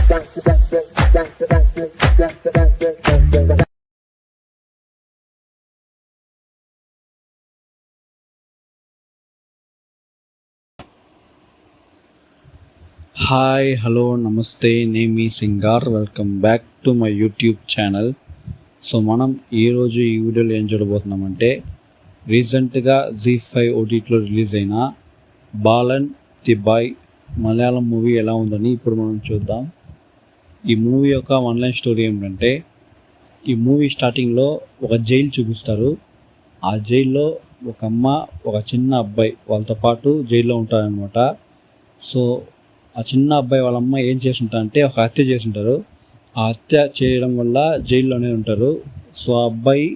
Hi hello namaste, నేను మీ Singar. Welcome back to my YouTube channel. So మనం ఈరోజు ఈ వీడియోలో ఏం చూడబోతున్నామంటే, రీసెంట్గా జీ5 ఓటీటీలో రిలీజ్ అయిన Balan the boy Malayalam movie ఎలా ఉందని ఇప్పుడు మనం చూద్దాం. ఈ మూవీ యొక్క ఆన్లైన్ స్టోరీ ఏమిటంటే, ఈ మూవీ స్టార్టింగ్లో ఒక జైలు చూపిస్తారు. ఆ జైల్లో ఒక అమ్మ, ఒక చిన్న అబ్బాయి వాళ్ళతో పాటు జైల్లో ఉంటారనమాట. సో ఆ చిన్న అబ్బాయి వాళ్ళ అమ్మ ఏం చేస్తుంటారంటే ఒక హత్య చేస్తుంటారు. ఆ హత్య చేయడం వల్ల జైల్లోనే ఉంటారు. సో ఆ అబ్బాయి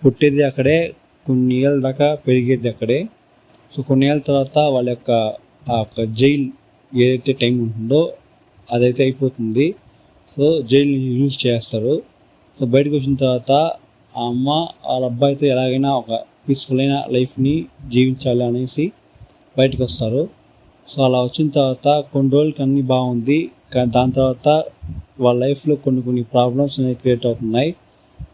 పుట్టేది అక్కడే, కొన్ని ఏళ్ళ దాకా పెరిగేది అక్కడే. సో కొన్ని ఏళ్ళ తర్వాత వాళ్ళ యొక్క ఆ యొక్క జైలు ఏదైతే టైం ఉంటుందో అదైతే అయిపోతుంది. సో జైలుని యూజ్ చేస్తారు. సో బయటకు వచ్చిన తర్వాత ఆ అమ్మ వాళ్ళ అబ్బాయితో ఎలాగైనా ఒక పీస్ఫుల్ అయిన లైఫ్ని జీవించాలి అనేసి బయటకు వస్తారు. సో అలా వచ్చిన తర్వాత కొన్ని రోజులకి అన్నీ బాగుంది, కానీ దాని తర్వాత వాళ్ళ లైఫ్లో కొన్ని ప్రాబ్లమ్స్ అనేవి క్రియేట్ అవుతున్నాయి.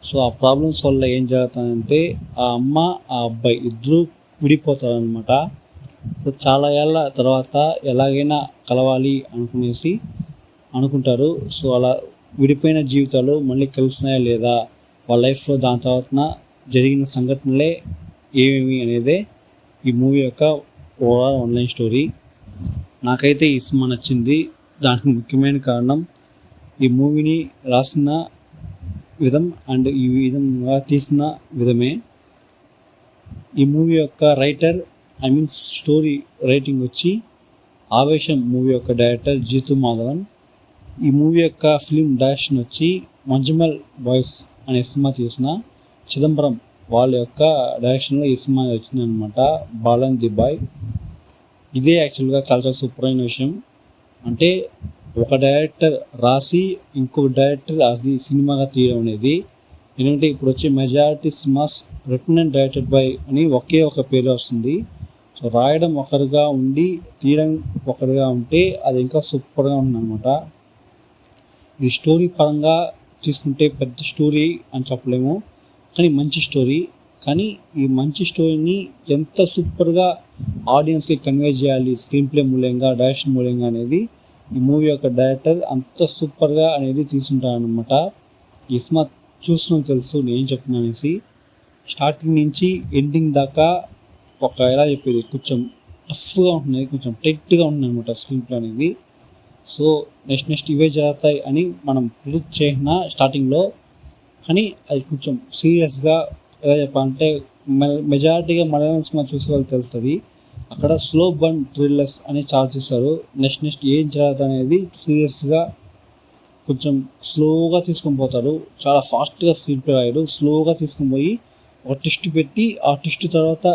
సో ఆ ప్రాబ్లమ్స్ వల్ల ఏం జరుగుతుందంటే, ఆ అమ్మ ఆ అబ్బాయి ఇద్దరు విడిపోతారనమాట. సో చాలా ఏళ్ళ తర్వాత ఎలాగైనా కలవాలి అనుకుంటారు. సో అలా విడిపోయిన జీవితాలు మళ్ళీ కలిసినాయా లేదా, వాళ్ళ లైఫ్లో దాని తర్వాత జరిగిన సంఘటనలే ఏమేమి అనేదే ఈ మూవీ యొక్క ఓవరాల్ ఆన్లైన్ స్టోరీ. నాకైతే ఈ సినిమా నచ్చింది. దానికి ముఖ్యమైన కారణం ఈ మూవీని రాసిన విధం అండ్ ఈ విధంగా తీసిన విధమే. ఈ మూవీ యొక్క రైటర్, స్టోరీ రైటింగ్ వచ్చి ఆవేశం మూవీ యొక్క డైరెక్టర్ జీతు మాధవన్. ఈ మూవీ యొక్క ఫిల్మ్ డైరెక్షన్ వచ్చి మంజుమల్ బాయ్స్ అనే సినిమా తీసిన చిదంబరం వాళ్ళ యొక్క డైరెక్షన్లో ఈ సినిమా వచ్చిందనమాట, బాలన్ ది బాయ్. ఇదే యాక్చువల్గా చాలా సూపర్ అయిన విషయం. అంటే ఒక డైరెక్టర్ రాసి ఇంకొక డైరెక్టర్ అది సినిమాగా తీయడం అనేది. ఎందుకంటే ఇప్పుడు వచ్చే majority cinemas written and directed by అని ఒకే ఒక పేరు వస్తుంది. సో రాయడం ఒకరుగా ఉండి తీయడం ఒకరుగా ఉంటే అది ఇంకా సూపర్గా ఉందన్నమాట. ఇది స్టోరీ పరంగా తీసుకుంటే పెద్ద స్టోరీ అని చెప్పలేము, కానీ మంచి స్టోరీ. కానీ ఈ మంచి స్టోరీని ఎంత సూపర్గా ఆడియన్స్కి కన్వే చేయాలి స్క్రీన్ ప్లే మూలంగా, డైరెక్షన్ మూలంగా అనేది ఈ మూవీ యొక్క డైరెక్టర్ అంత సూపర్గా అనేది తీసుకుంటారనమాట. ఈ సినిమా చూసిన తెలుసు నేను చెప్తున్నాను అనేసి. స్టార్టింగ్ నుంచి ఎండింగ్ దాకా ఒక ఎలా చెప్పేది కొంచెం టఫ్గా ఉంటుంది, కొంచెం టైట్గా ఉంటుంది అనమాట స్క్రీన్ ప్లే అనేది. సో నెక్స్ట్ ఇవే జరుగుతాయి అని మనం ప్రిడిక్ట్ చేసిన స్టార్టింగ్లో, కానీ అది కొంచెం సీరియస్గా ఎలా చెప్పాలంటే మెజారిటీగా మలయాళం సినిమా చూసే వాళ్ళు తెలుస్తుంది. అక్కడ స్లో బర్న్ థ్రిల్లర్స్ అని చార్జ్ చేస్తారు. నెక్స్ట్ ఏం జరుగుతుంది అనేది సీరియస్గా కొంచెం స్లోగా తీసుకొని పోతారు. చాలా ఫాస్ట్గా స్క్రీన్ ప్లే రాయడు, స్లోగా తీసుకొని పోయి ఒక ట్విస్ట్ పెట్టి ఆ ట్విస్ట్ తర్వాత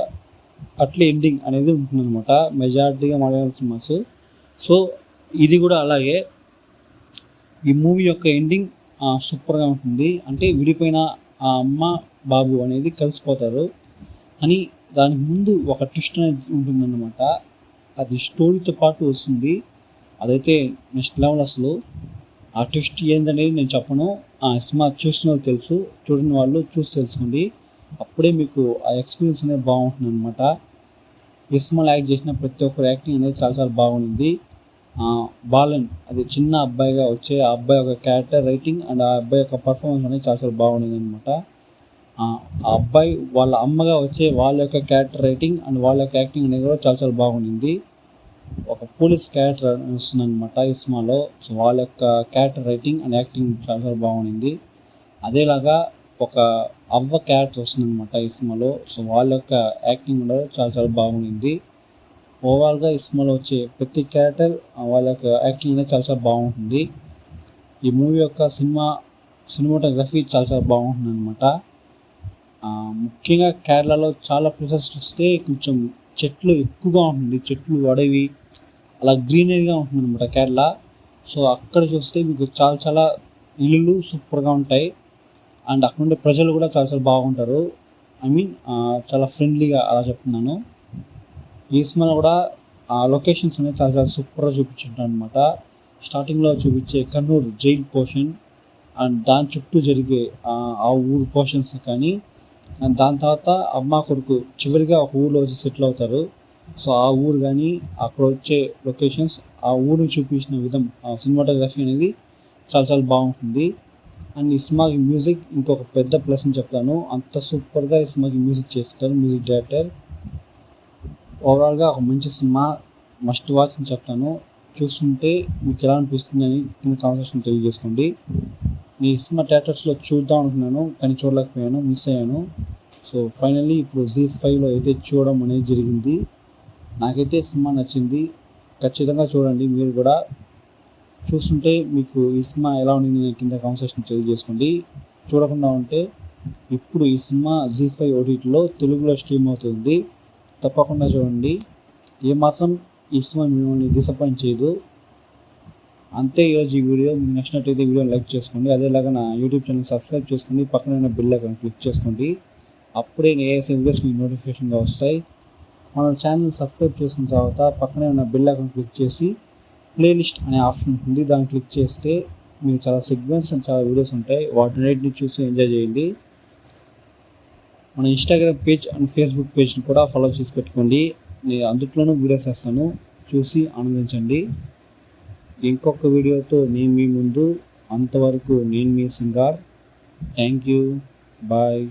అట్లే ఎండింగ్ అనేది ఉంటుందన్నమాట మెజారిటీగా మలయాళం సినిమాస్. సో ఇది కూడా అలాగే. ఈ మూవీ యొక్క ఎండింగ్ సూపర్గా ఉంటుంది. అంటే విడిపోయిన ఆ అమ్మ బాబు అనేది కలిసిపోతారు అని దానికి ముందు ఒక ట్విస్ట్ అనేది ఉంటుందన్నమాట. అది స్టోరీతో పాటు వస్తుంది. అదైతే నెక్స్ట్ లెవెల్. అసలు ఆ ట్విస్ట్ ఏందనేది నేను చెప్పను, ఆ సినిమా చూసిన వాళ్ళు తెలుసు, చూడని వాళ్ళు చూసి తెలుసుకోండి. అప్పుడే మీకు ఆ ఎక్స్పీరియన్స్ అనేది బాగుంటుంది అనమాట. ఈ సినిమాలో యాక్ట్ చేసిన ప్రతి ఒక్కరు యాక్టింగ్ అనేది చాలా బాగుంది. బాలన్ అది చిన్న అబ్బాయిగా వచ్చే ఆ అబ్బాయి యొక్క క్యారెక్టర్ రైటింగ్ అండ్ ఆ అబ్బాయి యొక్క పర్ఫార్మెన్స్ అనేది చాలా బాగుంది అనమాట. ఆ అబ్బాయి వాళ్ళ అమ్మగా వచ్చే వాళ్ళ యొక్క క్యారెక్టర్ రైటింగ్ అండ్ వాళ్ళ యొక్క యాక్టింగ్ అనేది కూడా చాలా బాగుంది. ఒక పోలీస్ క్యారెక్టర్ వస్తుంది అనమాట ఈ సినిమాలో. సో వాళ్ళ యొక్క క్యారెక్టర్ రైటింగ్ అండ్ యాక్టింగ్ చాలా బాగుంది. అదేలాగా ఒక అవ్వ క్యారెక్టర్ వస్తుంది అనమాట ఈ సినిమాలో. సో వాళ్ళ యొక్క యాక్టింగ్ కూడా చాలా బాగుంది. ఓవరాల్గా ఈ సినిమాలో వచ్చే ప్రతి క్యారెక్టర్ వాళ్ళ యొక్క యాక్టింగ్ అనేది చాలా బాగుంటుంది. ఈ మూవీ యొక్క సినిమాటోగ్రఫీ చాలా బాగుంటుంది అనమాట. ముఖ్యంగా కేరళలో చాలా ప్లేసెస్ చూస్తే కొంచెం చెట్లు ఎక్కువగా ఉంటుంది, చెట్లు అడవి అలా గ్రీనరీగా ఉంటుంది అనమాట కేరళ. సో అక్కడ చూస్తే మీకు చాలా ఇల్లులు సూపర్గా ఉంటాయి. అండ్ అక్కడ ఉండే ప్రజలు కూడా చాలా బాగుంటారు. చాలా ఫ్రెండ్లీగా అలా చెప్తున్నాను. ఈ సినిమాలో కూడా ఆ లొకేషన్స్ అనేవి చాలా సూపర్గా చూపించుంటారు అనమాట. స్టార్టింగ్లో చూపించే కన్నూరు జైల్ పోర్షన్ అండ్ దాని చుట్టూ జరిగే ఆ ఊరు పోర్షన్స్ కానీ, అండ్ దాని తర్వాత అమ్మ కొడుకు చివరిగా ఒక ఊళ్ళో వచ్చి సెటిల్ అవుతారు. సో ఆ ఊరు కానీ అక్కడ వచ్చే లొకేషన్స్, ఆ ఊరిని చూపించిన విధం, ఆ సినిమాటోగ్రఫీ అనేది చాలా చాలా బాగుంటుంది. అండ్ ఈ సినిమాకి మ్యూజిక్ ఇంకొక పెద్ద ప్లస్ అని చెప్తాను. అంత సూపర్గా ఈ సినిమాకి మ్యూజిక్ చేస్తారు మ్యూజిక్ డైరెక్టర్. ఓవరాల్గా ఒక మంచి సినిమా, మస్ట్ వాచ్ అని చెప్తాను. చూస్తుంటే మీకు ఎలా అనిపిస్తుంది అని కింద కాన్వర్సేషన్ తెలియజేసుకోండి. ఈ సినిమా థియేటర్స్లో చూద్దాం అనుకున్నాను కానీ చూడలేకపోయాను, మిస్ అయ్యాను. సో ఫైనల్లీ ఇప్పుడు ZEE5లో అయితే చూడడం అనేది జరిగింది. నాకైతే సినిమా నచ్చింది, ఖచ్చితంగా చూడండి మీరు కూడా. చూస్తుంటే మీకు ఈ సినిమా ఎలా ఉంది కింద కాన్వర్సేషన్ తెలియజేసుకోండి. చూడకుండా ఉంటే ఇప్పుడు ఈ సినిమా ZEE5 OTTలో తెలుగులో స్ట్రీమ్ అవుతుంది, తప్పకుండా చూడండి. ఏమాత్రం ఈ సినిమా మిమ్మల్ని డిసప్పాయింట్ చేయదు. అంతే ఈరోజు ఈ వీడియో. మీకు నచ్చినట్టయితే వీడియోని లైక్ చేసుకోండి, అదేలాగా నా యూట్యూబ్ ఛానల్ సబ్స్క్రైబ్ చేసుకోండి, పక్కన ఉన్న బెల్ ఐకాన్ క్లిక్ చేసుకోండి. అప్పుడే నేను వేసే వీడియోస్ మీకు నోటిఫికేషన్గా వస్తాయి. మన ఛానల్ సబ్స్క్రైబ్ చేసుకున్న తర్వాత పక్కనే ఉన్న బెల్ ఐకాన్ క్లిక్ చేసి ప్లేలిస్ట్ అనే ఆప్షన్ ఉంటుంది, దాన్ని క్లిక్ చేస్తే మీకు చాలా సెగ్మెంట్స్ అండ్ చాలా వీడియోస్ ఉంటాయి. వాటిని చూసి ఎంజాయ్ చేయండి. మన ఇన్స్టాగ్రామ్ పేజ్ అండ్ ఫేస్బుక్ పేజ్ని కూడా ఫాలో చేసి పెట్టుకోండి. నేను అందులోనూ వీడియోస్ వేస్తాను, చూసి ఆనందించండి. ఇంకొక వీడియోతో నేను మీ ముందు. అంతవరకు నేను మీ సింగార్. Thank you, bye.